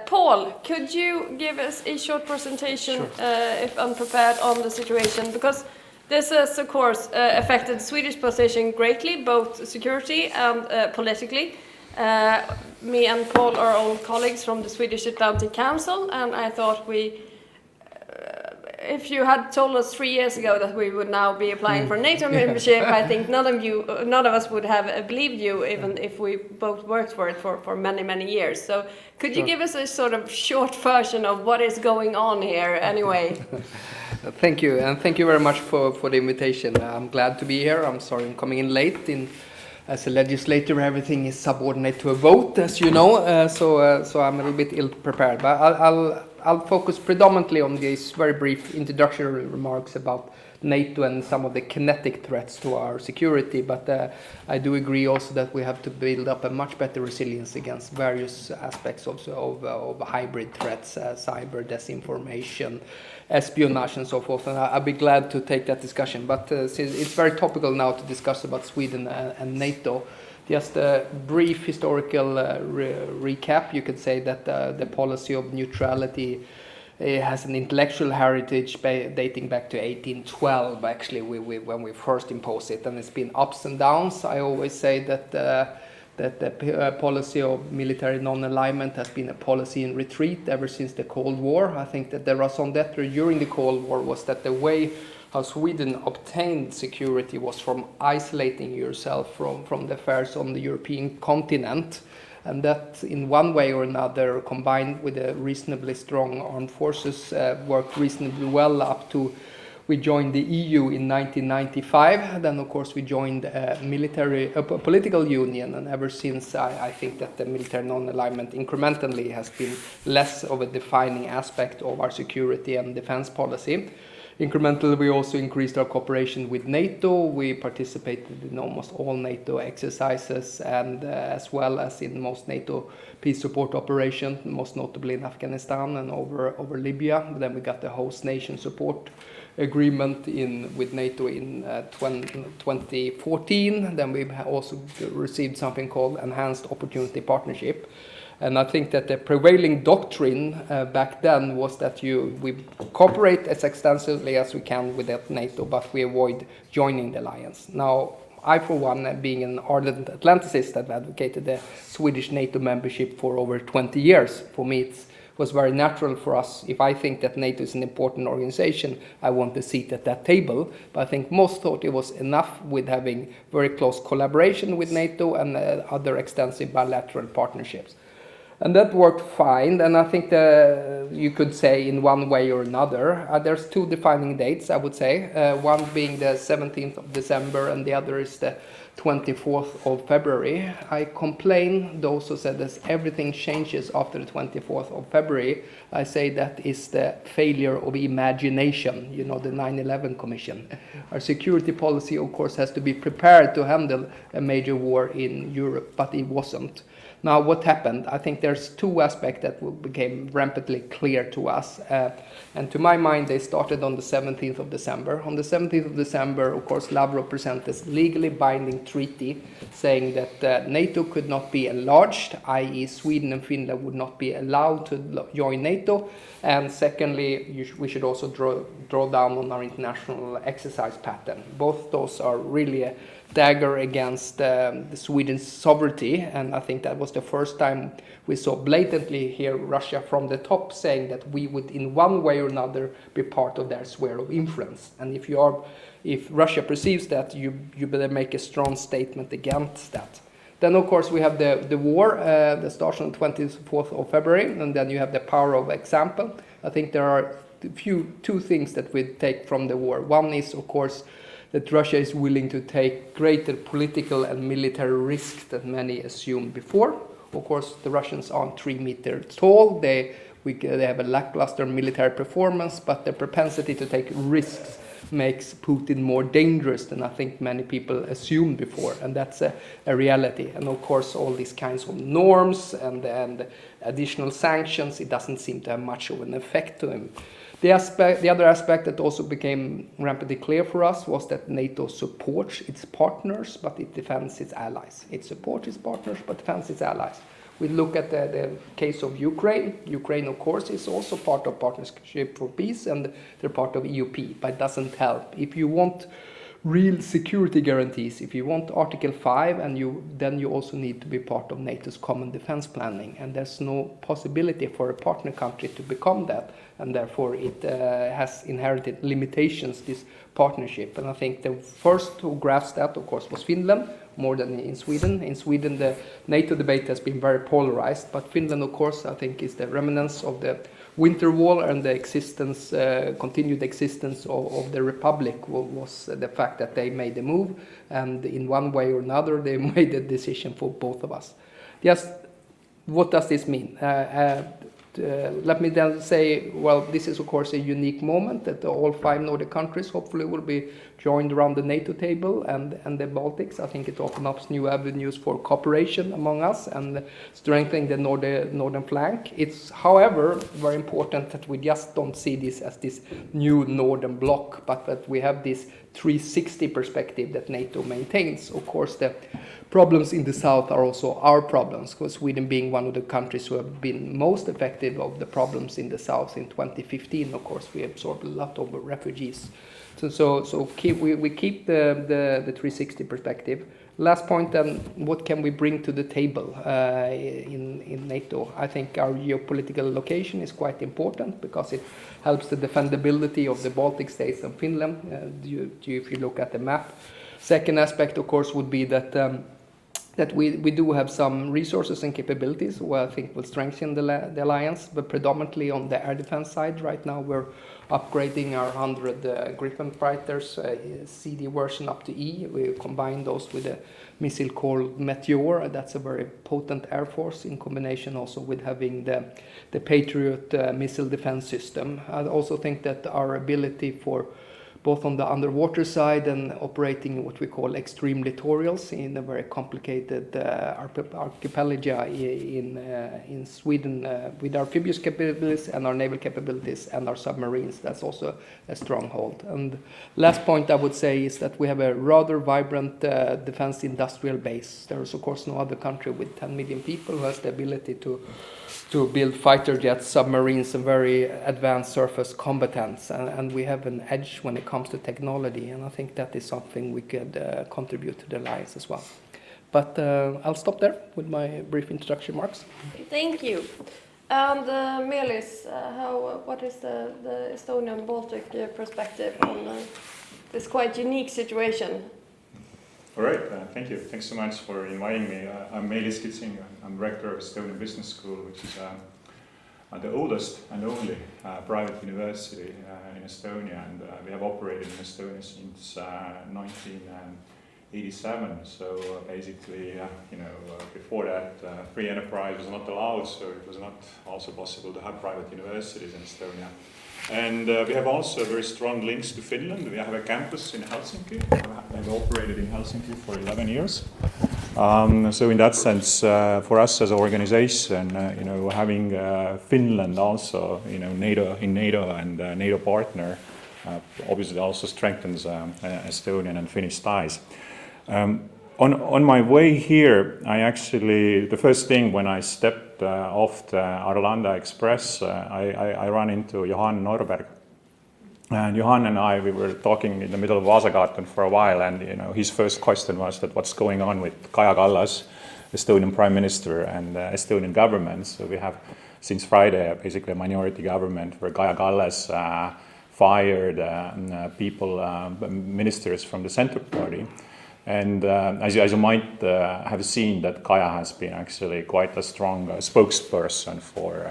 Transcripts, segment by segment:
Paul, could you give us a short presentation, if unprepared, on the situation? Because this has, of course, affected Swedish position greatly, both security and politically. Me and Paul are old colleagues from the Swedish Atlantic Council, and I thought if you had told us 3 years ago that we would now be applying for NATO membership, I think none of us would have believed you, even if we both worked for it for many, many years. So could you give us a sort of short version of what is going on here anyway? Thank you, and thank you very much for the invitation. I'm glad to be here. I'm sorry I'm coming in late. As a legislator, everything is subordinate to a vote, as you know, so I'm a little bit ill-prepared. But I'll focus predominantly on these very brief introductory remarks about NATO and some of the kinetic threats to our security. But I do agree also that we have to build up a much better resilience against various aspects of hybrid threats, cyber disinformation, espionage and so forth, and I'll be glad to take that discussion. But since it's very topical now to discuss about Sweden and NATO, just a brief historical recap. You could say that the policy of neutrality has an intellectual heritage dating back to 1812, actually, when we first imposed it, and it's been ups and downs. I always say that the policy of military non-alignment has been a policy in retreat ever since the Cold War. I think that the raison d'etre during the Cold War was that the way how Sweden obtained security was from isolating yourself from the affairs on the European continent. And that, in one way or another, combined with a reasonably strong armed forces, worked reasonably well up to we joined the EU in 1995. Then, of course, we joined a political union, and ever since, I think that the military non-alignment incrementally has been less of a defining aspect of our security and defense policy. Incrementally, we also increased our cooperation with NATO. We participated in almost all NATO exercises, and as well as in most NATO peace support operations, most notably in Afghanistan and over Libya. Then we got the host nation support agreement with NATO in 2014. Then we also received something called Enhanced Opportunity Partnership. And I think that the prevailing doctrine back then was that we cooperate as extensively as we can with NATO, but we avoid joining the alliance. Now, I, for one, being an ardent Atlanticist, have advocated the Swedish NATO membership for over 20 years. For me, it was very natural for us. If I think that NATO is an important organization, I want a seat at that table. But I think most thought it was enough with having very close collaboration with NATO and other extensive bilateral partnerships. And that worked fine, and I think you could say in one way or another. There's two defining dates, I would say, one being the 17th of December and the other is the 24th of February. I complain, those who said that everything changes after the 24th of February. I say that is the failure of imagination, the 9/11 Commission. Our security policy, of course, has to be prepared to handle a major war in Europe, but it wasn't. Now, what happened? I think there's two aspects that became rampantly clear to us. And to my mind, they started on the 17th of December. On the 17th of December, of course, Lavrov presented this legally binding treaty saying that NATO could not be enlarged, i.e. Sweden and Finland would not be allowed to join NATO. And secondly, we should also draw down on our international exercise pattern. Both those are really a dagger against Sweden's sovereignty, and I think that was the first time we saw blatantly here Russia from the top saying that we would in one way or another be part of their sphere of influence. And if Russia perceives that, you better make a strong statement against that. Then, of course, we have the war that starts on the 24th of February, and then you have the power of example. I think there are two things that we take from the war. One is, of course, that Russia is willing to take greater political and military risks than many assumed before. Of course, the Russians aren't 3 meters tall. They have a lackluster military performance, but the propensity to take risks makes Putin more dangerous than I think many people assumed before, and that's a reality. And of course, all these kinds of norms and additional sanctions, it doesn't seem to have much of an effect to him. The other aspect that also became rampantly clear for us was that NATO supports its partners, but it defends its allies. It supports its partners, but defends its allies. We look at the case of Ukraine. Ukraine, of course, is also part of Partnership for Peace, and they're part of EUP, but it doesn't help. If you want real security guarantees, if you want Article 5, then you also need to be part of NATO's common defense planning, and there's no possibility for a partner country to become that, and therefore it has inherited limitations, this partnership. And I think the first who grasped that, of course, was Finland, more than in Sweden. In Sweden, the NATO debate has been very polarized, but Finland, of course, I think is the remnants of the Winter Wall, and the continued existence of the Republic was the fact that they made the move, and in one way or another they made a decision for both of us. Yes, what does this mean? Let me then say, well, this is of course a unique moment that all 5 Nordic countries hopefully will be joined around the NATO table, and the Baltics. I think it opens up new avenues for cooperation among us and strengthening the northern flank. It's, however, very important that we just don't see this as this new northern bloc, but that we have this 360 perspective that NATO maintains. Of course, the problems in the south are also our problems, because Sweden being one of the countries who have been most affected of the problems in the south. In 2015, of course, we absorbed a lot of refugees. So we keep the 360 perspective. Last point then, what can we bring to the table in NATO? I think our geopolitical location is quite important because it helps the defendability of the Baltic states and Finland, if you look at the map. Second aspect, of course, would be that we do have some resources and capabilities where I think will strengthen the alliance, but predominantly on the air defense side. Right now we're upgrading our 100 Gripen fighters, CD version up to E. We combine those with a missile called Meteor. That's a very potent air force, in combination also with having the Patriot missile defense system. I also think that our ability for both on the underwater side and operating what we call extreme littorals in a very complicated archipelago in Sweden with our amphibious capabilities and our naval capabilities and our submarines. That's also a stronghold. And last point I would say is that we have a rather vibrant defense industrial base. There is of course no other country with 10 million people who has the ability to build fighter jets, submarines, and very advanced surface competence. And we have an edge when it comes to technology, and I think that is something we could contribute to the alliance as well. But I'll stop there with my brief introduction remarks. Thank you. And Meelis, what is the Estonian Baltic perspective on this quite unique situation? All right, thank you. Thanks so much for inviting me. I'm Meelis. I'm rector of Estonian Business School, which is the oldest and only private university in Estonia, and we have operated in Estonia since 1987. So basically, before that, free enterprise was not allowed, so it was not also possible to have private universities in Estonia. And we have also very strong links to Finland. We have a campus in Helsinki. We have operated in Helsinki for 11 years. So in that sense, for us as an organization, having Finland also, NATO and NATO partner, obviously also strengthens Estonian and Finnish ties. On my way here, the first thing when I stepped off the Arlanda Express, I ran into Johan Norberg. And Johan and we were talking in the middle of Vasagatan for a while, and his first question was that what's going on with Kaja Kallas, Estonian Prime Minister, and Estonian government. So we have since Friday basically a minority government where Kaja Kallas fired ministers from the Centre Party. And as you might have seen, that Kaja has been actually quite a strong spokesperson for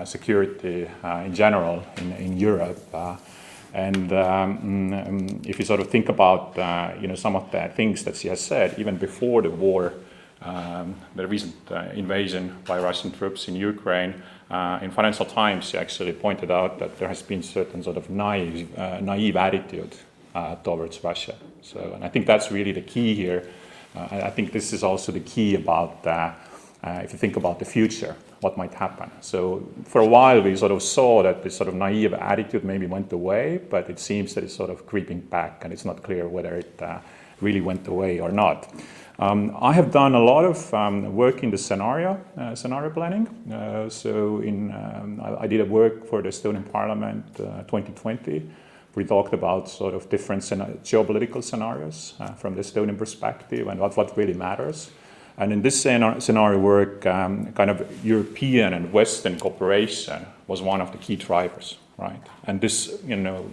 security in general in Europe. And if you sort of think about some of the things that she has said, even before the war, the recent invasion by Russian troops in Ukraine, in Financial Times she actually pointed out that there has been certain sort of naive attitude towards Russia. So, and I think that's really the key here. I think this is also the key about if you think about the future, what might happen. So for a while we sort of saw that this sort of naive attitude maybe went away, but it seems that it's sort of creeping back, and it's not clear whether it really went away or not. I have done a lot of work in the scenario planning. I did a work for the Estonian Parliament 2020. We talked about sort of different geopolitical scenarios from the Estonian perspective and what really matters. And in this scenario work, kind of European and Western cooperation was one of the key drivers, right? And this,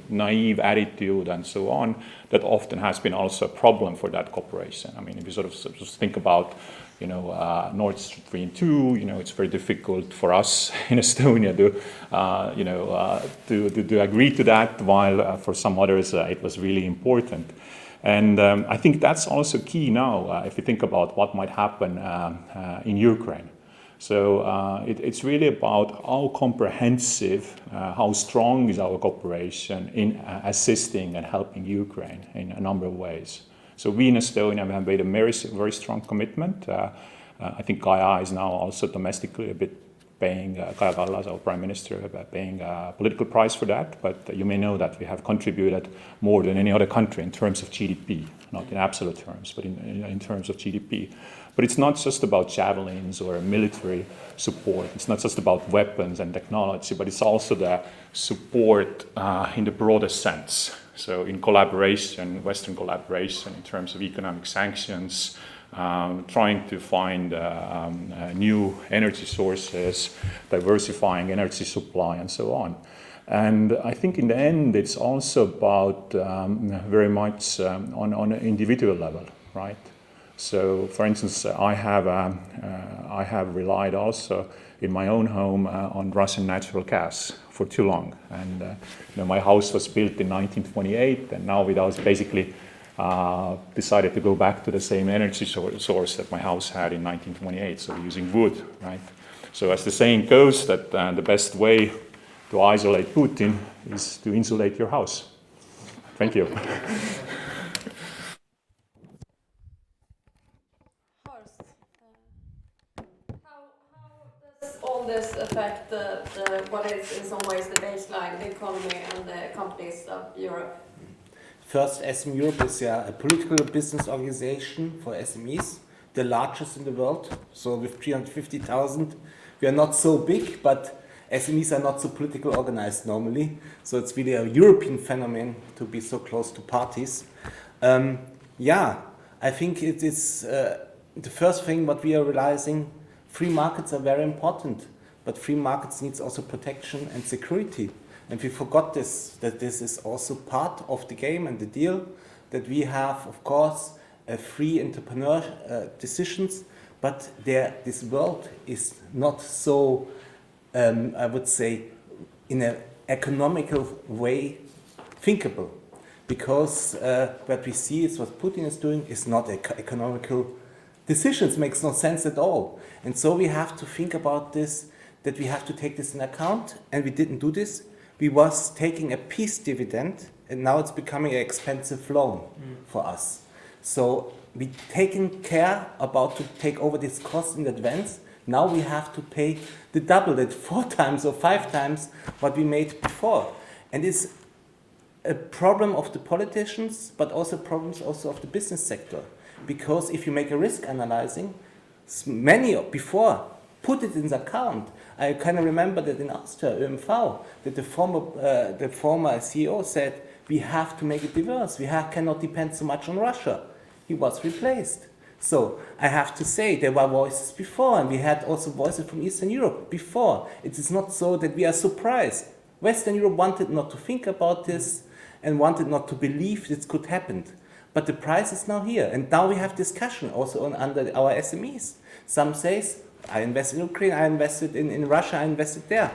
naive attitude and so on, that often has been also a problem for that cooperation. I mean, if you sort of think about, Nord Stream 2, it's very difficult for us in Estonia to agree to that, while for some others it was really important. And I think that's also key now if you think about what might happen in Ukraine. So it's really about how comprehensive, how strong is our cooperation in assisting and helping Ukraine in a number of ways. So we in Estonia have made a very strong commitment. I think Kaja is now also domestically a bit paying, Kaja Kallas, our Prime Minister, paying a political price for that. But you may know that we have contributed more than any other country in terms of GDP, not in absolute terms, but in terms of GDP. But it's not just about javelins or military support. It's not just about weapons and technology, but it's also the support in the broadest sense. So in collaboration, Western collaboration in terms of economic sanctions, trying to find new energy sources, diversifying energy supply, and so on. And I think in the end, it's also about very much on an individual level, right? So, for instance, I have relied also in my own home on Russian natural gas for too long. And my house was built in 1928, and now I was basically decided to go back to the same energy source that my house had in 1928, so using wood, right? So as the saying goes, that the best way to isolate Putin is to insulate your house. Thank you. Horst, how does all this affect what is in some ways the baseline, the economy and the companies of Europe? First, SM Europe is a political business organization for SMEs, the largest in the world. So with 350,000, we are not so big, but SMEs are not so politically organized normally. So it's really a European phenomenon to be so close to parties. I think it is the first thing what we are realizing, free markets are very important, but free markets needs also protection and security. And we forgot that this is also part of the game and the deal, that we have, of course, free entrepreneur decisions, but this world is not so, I would say, in an economical way thinkable. Because what we see is what Putin is doing is not economical decisions, makes no sense at all. And so we have to think about this, that we have to take this in account, and we didn't do this. We was taking a peace dividend, and now it's becoming an expensive loan for us. So we taking care about to take over this cost in advance. Now we have to pay the double, that 4 times or 5 times what we made before. And it's a problem of the politicians, but also problems also of the business sector. Because if you make a risk analyzing, many before put it in the account. I kind of remember that in Austria, ÖMV, that the former CEO said, we have to make it diverse. We cannot depend so much on Russia. He was replaced. So I have to say, there were voices before, and we had also voices from Eastern Europe before. It is not so that we are surprised. Western Europe wanted not to think about this and wanted not to believe this could happen. But the price is now here, and now we have discussion also under our SMEs. Some says, I invested in Ukraine, I invested in Russia, I invested there.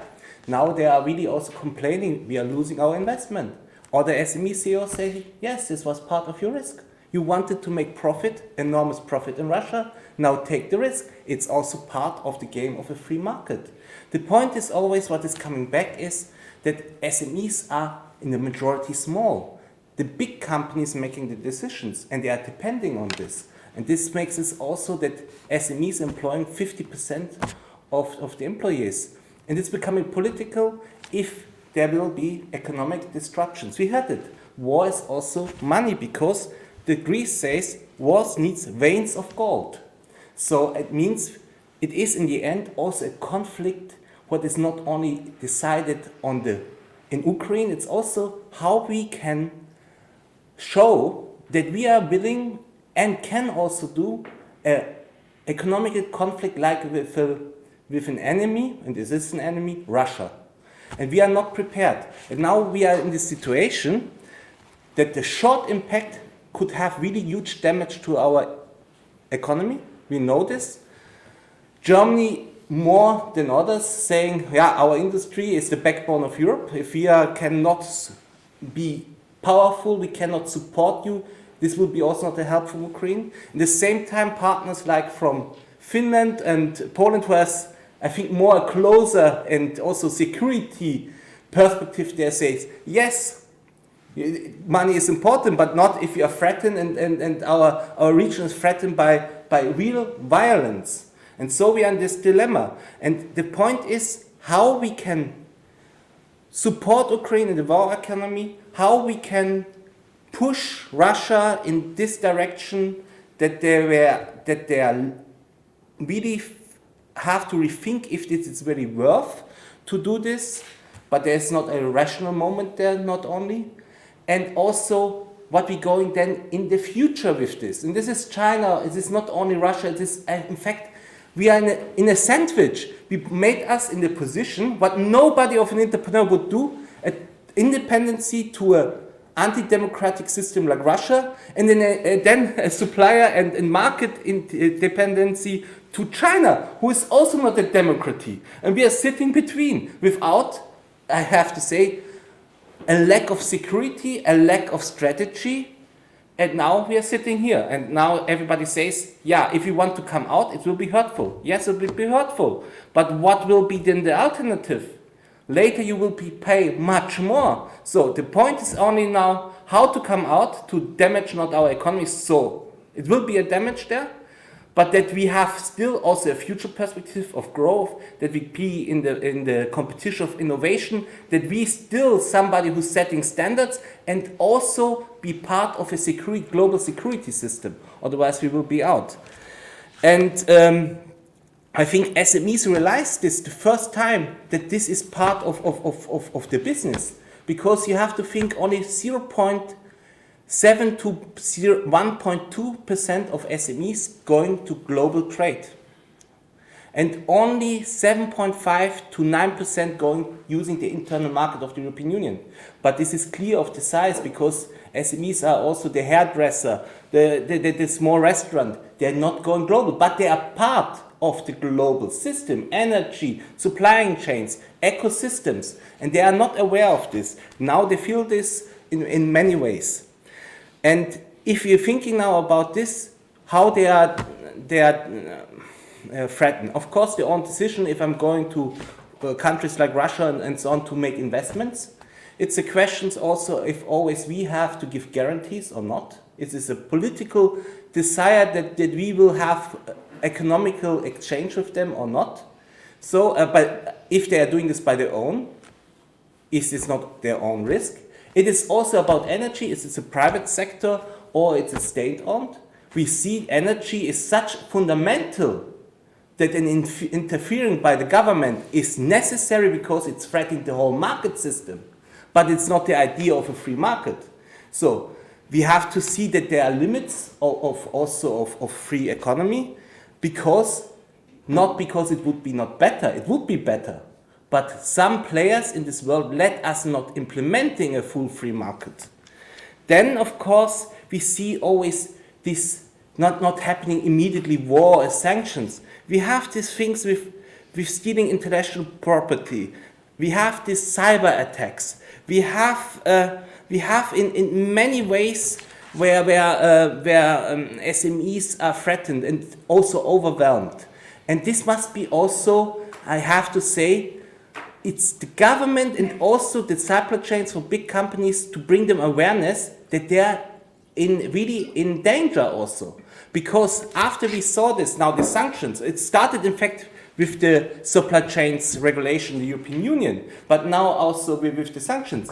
Now they are really also complaining, we are losing our investment. Or the SME CEO say, yes, this was part of your risk. You wanted to make profit, enormous profit in Russia, now take the risk. It's also part of the game of a free market. The point is always what is coming back is that SMEs are in the majority small. The big companies making the decisions, and they are depending on this. And this makes it also that SMEs employing 50% of the employees. And it's becoming political if there will be economic disruptions. We had it. War is also money because the Greece says, wars needs veins of gold. So it means it is in the end also a conflict what is not only decided in Ukraine, it's also how we can show that we are willing and can also do an economic conflict like with an enemy, and this is an enemy, Russia. And we are not prepared. And now we are in this situation that the short impact could have really huge damage to our economy. We know this. Germany more than others saying, yeah, our industry is the backbone of Europe. If we cannot be powerful, we cannot support you, this will be also not a help for Ukraine. At the same time, partners like from Finland and Poland, who has, I think, more a closer and also security perspective, there says, yes, money is important, but not if you are threatened and our region is threatened by real violence. And so we are in this dilemma. And the point is how we can support Ukraine in the war economy, how we can push Russia in this direction, that they really have to rethink if this is really worth to do this, but there's not a rational moment there, not only. And also what we're going then in the future with this. And this is China, it is not only Russia, it is, in fact, we are in a sandwich. We made us in the position what nobody of an entrepreneur would do, an independency to an anti-democratic system like Russia, and then a supplier and market dependency to China, who is also not a democracy. And we are sitting between without, I have to say, a lack of security, a lack of strategy. And now we are sitting here, and now everybody says, yeah, if you want to come out, it will be hurtful. Yes, it will be hurtful. But what will be then the alternative? Later you will pay much more. So the point is only now how to come out to damage not our economy. So it will be a damage there, but that we have still also a future perspective of growth, that we be in the competition of innovation, that we still somebody who's setting standards and also be part of a global security system. Otherwise we will be out. And I think SMEs realize this the first time, that this is part of the business, because you have to think only 0.7 to 1.2% of SMEs going to global trade, and only 7.5 to 9% going using the internal market of the European Union. But this is clear of the size, because SMEs are also the hairdresser, the small restaurant. They are not going global, but they are part of the global system, energy, supplying chains, ecosystems, and they are not aware of this. Now they feel this in many ways. And if you're thinking now about this, how they are threatened. Of course, their own decision, if I'm going to countries like Russia and so on to make investments. It's a question also if always we have to give guarantees or not. It is a political desire that we will have economical exchange with them or not. So, but if they are doing this by their own, is this not their own risk? It is also about energy. Is it a private sector or it's a state-owned? We see energy is such fundamental that an interfering by the government is necessary because it's threatening the whole market system. But it's not the idea of a free market. So we have to see that there are limits of free economy, not because it would be not better, it would be better. But some players in this world let us not implementing a full free market. Then, of course, we see always this not happening immediately, war or sanctions. We have these things with stealing intellectual property. We have these cyber attacks. We have in many ways where SMEs are threatened and also overwhelmed. And this must be also, I have to say, it's the government and also the supply chains for big companies to bring them awareness that they are really in danger also. Because after we saw this, now the sanctions, it started in fact with the supply chains regulation in the European Union, but now also with the sanctions.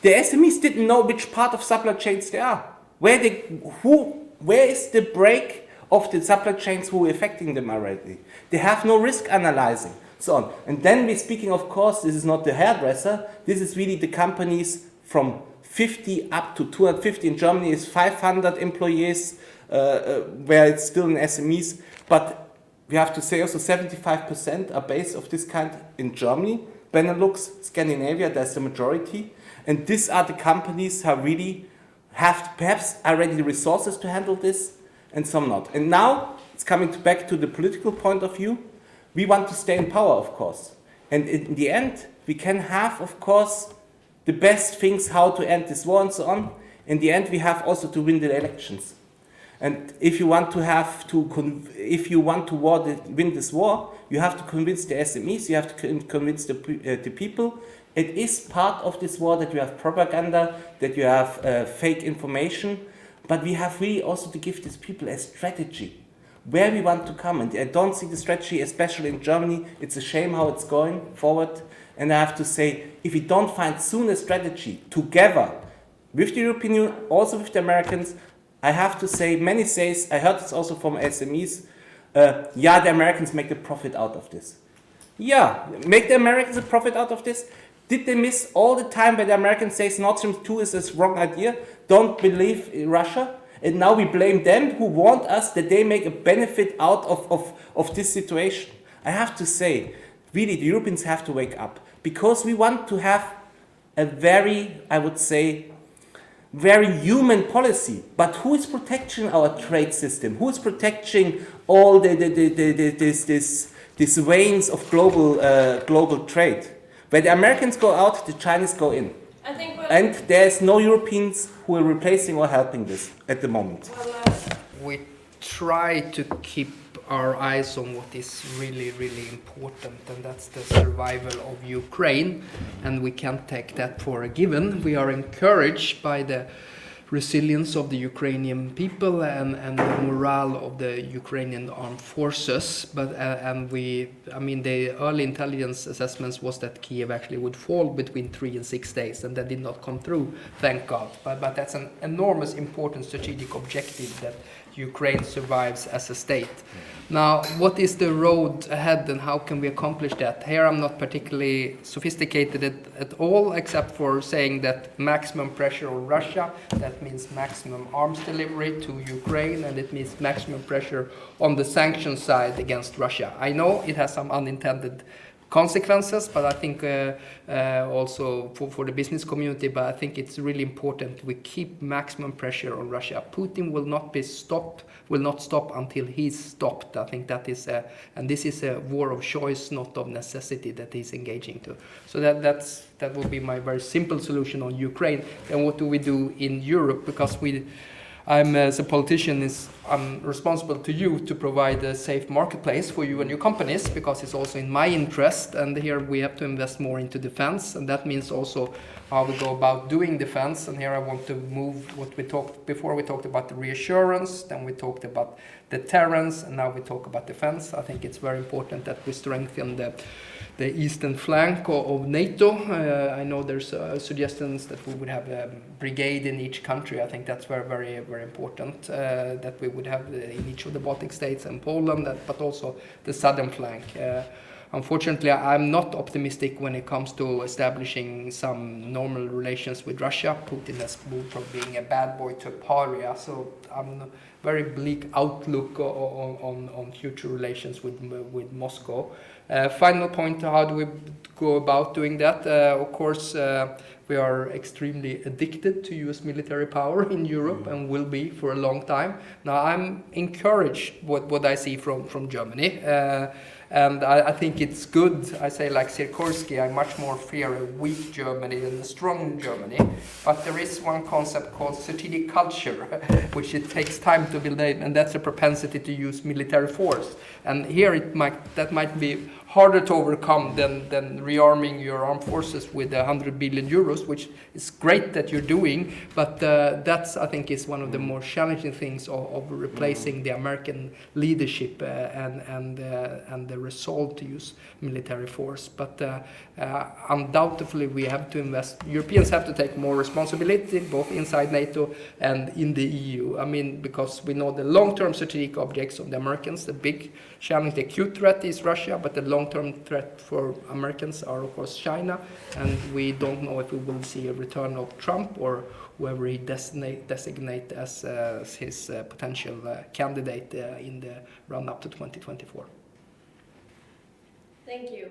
The SMEs didn't know which part of supply chains they are. Where is the break of the supply chains who are affecting them already? They have no risk analyzing, so on. And then we're speaking, of course, this is not the hairdresser, this is really the companies from 50 up to 250. In Germany is 500 employees, where it's still in SMEs, but we have to say also 75% are based of this kind in Germany, Benelux, Scandinavia, that's the majority. And these are the companies who really have perhaps already the resources to handle this, and some not. And now it's coming back to the political point of view. We want to stay in power, of course. And in the end, we can have, of course, the best things how to end this war and so on. In the end, we have also to win the elections. And if you want to win this war, you have to convince the SMEs, you have to convince the people. It is part of this war that you have propaganda, that you have fake information, but we have really also to give these people a strategy where we want to come. And I don't see the strategy, especially in Germany. It's a shame how it's going forward. And I have to say, if we don't find soon a strategy together with the European Union, also with the Americans, I have to say, many says, I heard this also from SMEs, the Americans make a profit out of this. Yeah, make the Americans a profit out of this? Did they miss all the time where the Americans say Nord Stream 2 is a wrong idea? Don't believe in Russia? And now we blame them who want us that they make a benefit out of this situation. I have to say, really, the Europeans have to wake up, because we want to have a very, I would say, very human policy. But who is protecting our trade system? Who is protecting all these veins of global trade? Where the Americans go out, the Chinese go in. I think and there's no Europeans who are replacing or helping this at the moment. We try to keep our eyes on what is really, really important, and that's the survival of Ukraine, and we can't take that for a given. We are encouraged by the resilience of the Ukrainian people and the morale of the Ukrainian armed forces, but the early intelligence assessments was that Kiev actually would fall between 3 and 6 days, and that did not come through, thank God. But that's an enormous important strategic objective, that Ukraine survives as a state. Now, what is the road ahead and how can we accomplish that? Here I'm not particularly sophisticated at all, except for saying that maximum pressure on Russia, that means maximum arms delivery to Ukraine, and it means maximum pressure on the sanction side against Russia. I know it has some unintended consequences, but I think also for the business community, but I think it's really important we keep maximum pressure on Russia. Putin will not stop until he's stopped. I think that is and this is a war of choice, not of necessity, that he's engaging to. So that will be my very simple solution on Ukraine. And what do we do in Europe? Because I'm, as a politician, I'm responsible to you to provide a safe marketplace for you and your companies, because it's also in my interest. And here we have to invest more into defense, and that means also how we go about doing defense. And here I want to move what we talked before. We talked about the reassurance, then we talked about deterrence, and now we talk about defense. I think it's very important that we strengthen the eastern flank of NATO. I know there's suggestions that we would have a brigade in each country. I think that's very, very, very important, that we would have in each of the Baltic states and Poland, but also the southern flank. Unfortunately, I'm not optimistic when it comes to establishing some normal relations with Russia. Putin has moved from being a bad boy to a pariah, so I'm very bleak outlook on future relations with Moscow. Final point, how do we go about doing that? Of course, we are extremely addicted to US military power in Europe and will be for a long time. Now, I'm encouraged what I see from Germany. And I think it's good. I say, like Sikorski, I much more fear a weak Germany than a strong Germany. But there is one concept called strategic culture, which it takes time to build, and that's a propensity to use military force. And here that might be harder to overcome than rearming your armed forces with 100 billion euros, which is great that you're doing, but that's, I think, is one of the more challenging things of replacing the American leadership and the resolve to use military force. But undoubtedly we have to invest. Europeans have to take more responsibility, both inside NATO and in the EU. I mean, because we know the long-term strategic objects of the Americans, the big challenge, the acute threat is Russia, but the long-term threat for Americans are, of course, China, and we don't know if we will see a return of Trump or whoever he designate as his potential candidate in the run-up to 2024. Thank you.